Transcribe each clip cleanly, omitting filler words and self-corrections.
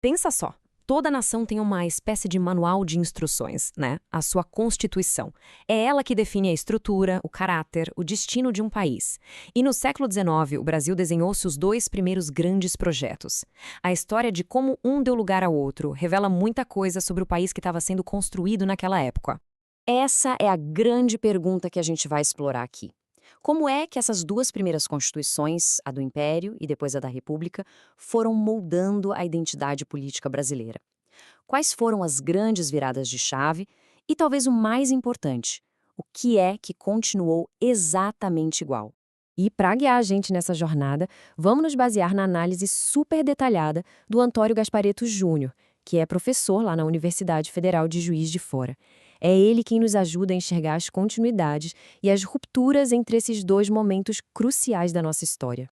Pensa só, toda nação tem uma espécie de manual de instruções, né? A sua Constituição. É ela que define a estrutura, o caráter, o destino de um país. E no século XIX, o Brasil desenhou seus dois primeiros grandes projetos. A história de como um deu lugar ao outro revela muita coisa sobre o país que estava sendo construído naquela época. Essa é a grande pergunta que a gente vai explorar aqui. Como é que essas duas primeiras constituições, a do Império e depois a da República, foram moldando a identidade política brasileira? Quais foram as grandes viradas de chave? E talvez o mais importante, o que é que continuou exatamente igual? E para guiar a gente nessa jornada, vamos nos basear na análise super detalhada do Antônio Gasparetto Júnior, que é professor lá na Universidade Federal de Juiz de Fora. É ele quem nos ajuda a enxergar as continuidades e as rupturas entre esses dois momentos cruciais da nossa história.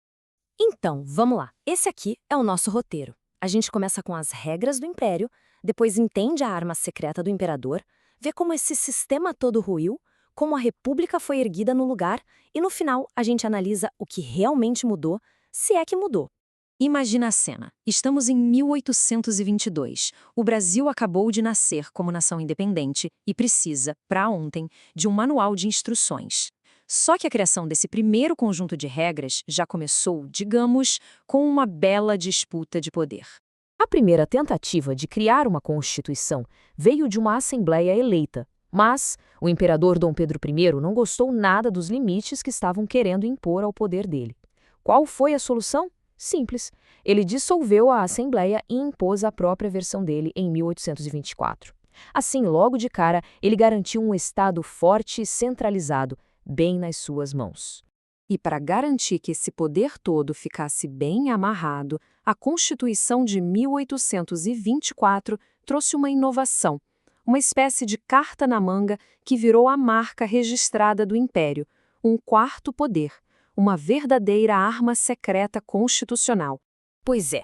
Então, vamos lá. Esse aqui é o nosso roteiro. A gente começa com as regras do Império, depois entende a arma secreta do imperador, vê como esse sistema todo ruiu, como a República foi erguida no lugar e, no final, a gente analisa o que realmente mudou, se é que mudou. Imagina a cena. Estamos em 1822. O Brasil acabou de nascer como nação independente e precisa, para ontem, de um manual de instruções. Só que a criação desse primeiro conjunto de regras já começou, digamos, com uma bela disputa de poder. A primeira tentativa de criar uma Constituição veio de uma Assembleia eleita, mas o imperador Dom Pedro I não gostou nada dos limites que estavam querendo impor ao poder dele. Qual foi a solução? Simples. Ele dissolveu a Assembleia e impôs a própria versão dele em 1824. Assim, logo de cara, ele garantiu um Estado forte e centralizado, bem nas suas mãos. E para garantir que esse poder todo ficasse bem amarrado, a Constituição de 1824 trouxe uma inovação, uma espécie de carta na manga que virou a marca registrada do Império, um quarto poder, uma verdadeira arma secreta constitucional. Pois é,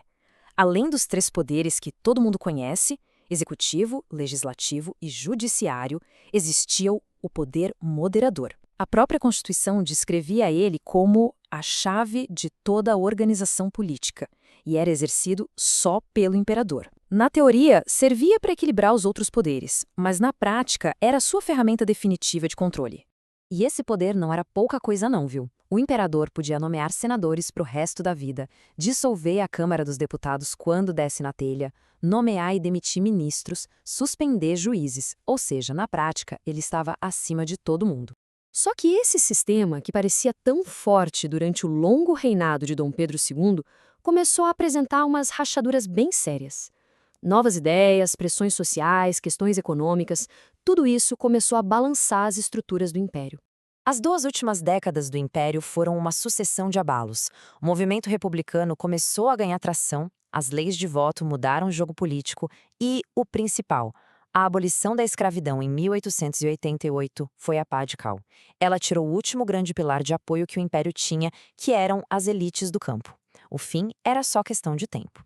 além dos três poderes que todo mundo conhece, executivo, legislativo e judiciário, existia o poder moderador. A própria Constituição descrevia ele como a chave de toda a organização política e era exercido só pelo imperador. Na teoria, servia para equilibrar os outros poderes, mas na prática era sua ferramenta definitiva de controle. E esse poder não era pouca coisa não, viu? O imperador podia nomear senadores para o resto da vida, dissolver a Câmara dos Deputados quando desse na telha, nomear e demitir ministros, suspender juízes, ou seja, na prática, ele estava acima de todo mundo. Só que esse sistema, que parecia tão forte durante o longo reinado de Dom Pedro II, começou a apresentar umas rachaduras bem sérias. Novas ideias, pressões sociais, questões econômicas, tudo isso começou a balançar as estruturas do Império. As duas últimas décadas do Império foram uma sucessão de abalos. O movimento republicano começou a ganhar tração, as leis de voto mudaram o jogo político e, o principal, a abolição da escravidão em 1888 foi a pá de cal. Ela tirou o último grande pilar de apoio que o Império tinha, que eram as elites do campo. O fim era só questão de tempo.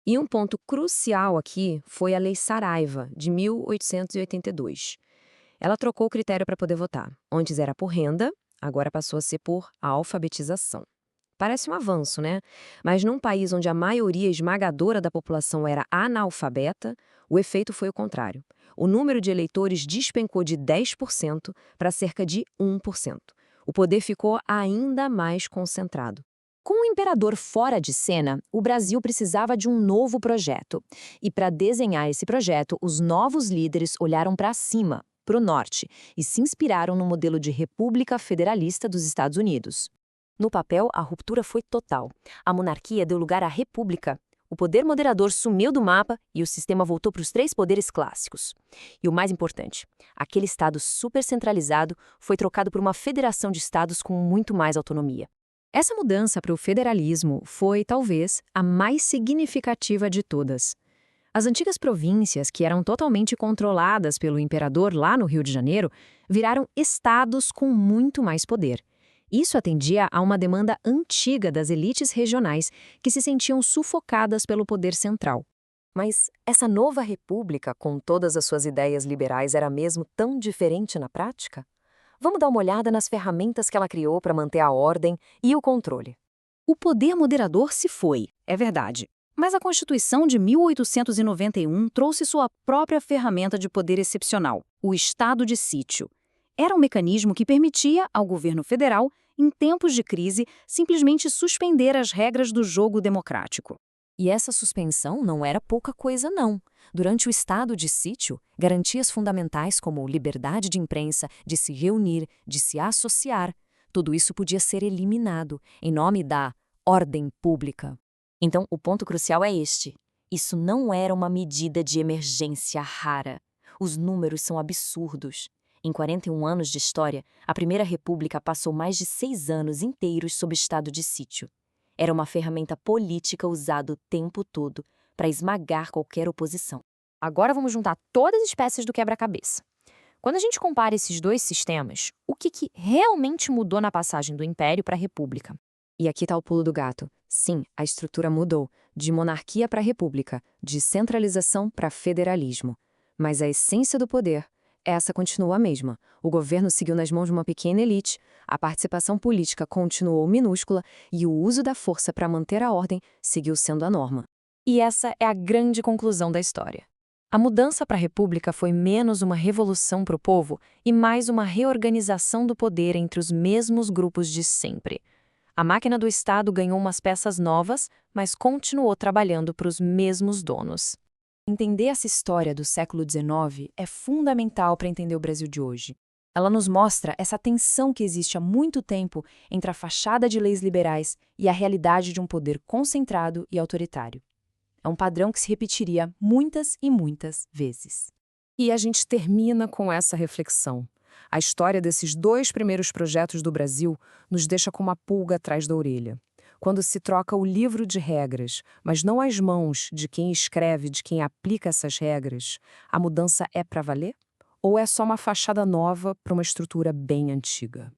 E um ponto crucial aqui foi a Lei Saraiva, de 1882. Ela trocou o critério para poder votar. Antes era por renda, agora passou a ser por alfabetização. Parece um avanço, né? Mas num país onde a maioria esmagadora da população era analfabeta, o efeito foi o contrário. O número de eleitores despencou de 10% para cerca de 1%. O poder ficou ainda mais concentrado. Com o imperador fora de cena, o Brasil precisava de um novo projeto. E para desenhar esse projeto, os novos líderes olharam para cima, para o norte, e se inspiraram no modelo de República Federalista dos Estados Unidos. No papel, a ruptura foi total. A monarquia deu lugar à república. O poder moderador sumiu do mapa e o sistema voltou para os três poderes clássicos. E o mais importante, aquele estado supercentralizado foi trocado por uma federação de estados com muito mais autonomia. Essa mudança para o federalismo foi, talvez, a mais significativa de todas. As antigas províncias, que eram totalmente controladas pelo imperador lá no Rio de Janeiro, viraram estados com muito mais poder. Isso atendia a uma demanda antiga das elites regionais que se sentiam sufocadas pelo poder central. Mas essa nova república, com todas as suas ideias liberais, era mesmo tão diferente na prática? Vamos dar uma olhada nas ferramentas que ela criou para manter a ordem e o controle. O poder moderador se foi, é verdade. Mas a Constituição de 1891 trouxe sua própria ferramenta de poder excepcional, o estado de sítio. Era um mecanismo que permitia ao governo federal, em tempos de crise, simplesmente suspender as regras do jogo democrático. E essa suspensão não era pouca coisa, não. Durante o estado de sítio, garantias fundamentais como liberdade de imprensa, de se reunir, de se associar, tudo isso podia ser eliminado em nome da ordem pública. Então, o ponto crucial é este. Isso não era uma medida de emergência rara. Os números são absurdos. Em 41 anos de história, a Primeira República passou mais de 6 anos inteiros sob estado de sítio. Era uma ferramenta política usada o tempo todo para esmagar qualquer oposição. Agora vamos juntar todas as peças do quebra-cabeça. Quando a gente compara esses dois sistemas, o que realmente mudou na passagem do Império para a República? E aqui está o pulo do gato. Sim, a estrutura mudou, de monarquia para república, de centralização para federalismo. Mas a essência do poder, essa continua a mesma. O governo seguiu nas mãos de uma pequena elite, a participação política continuou minúscula e o uso da força para manter a ordem seguiu sendo a norma. E essa é a grande conclusão da história. A mudança para a república foi menos uma revolução para o povo e mais uma reorganização do poder entre os mesmos grupos de sempre. A máquina do Estado ganhou umas peças novas, mas continuou trabalhando para os mesmos donos. Entender essa história do século XIX é fundamental para entender o Brasil de hoje. Ela nos mostra essa tensão que existe há muito tempo entre a fachada de leis liberais e a realidade de um poder concentrado e autoritário. É um padrão que se repetiria muitas e muitas vezes. E a gente termina com essa reflexão. A história desses dois primeiros projetos do Brasil nos deixa com uma pulga atrás da orelha. Quando se troca o livro de regras, mas não as mãos de quem escreve, de quem aplica essas regras, a mudança é para valer? Ou é só uma fachada nova para uma estrutura bem antiga?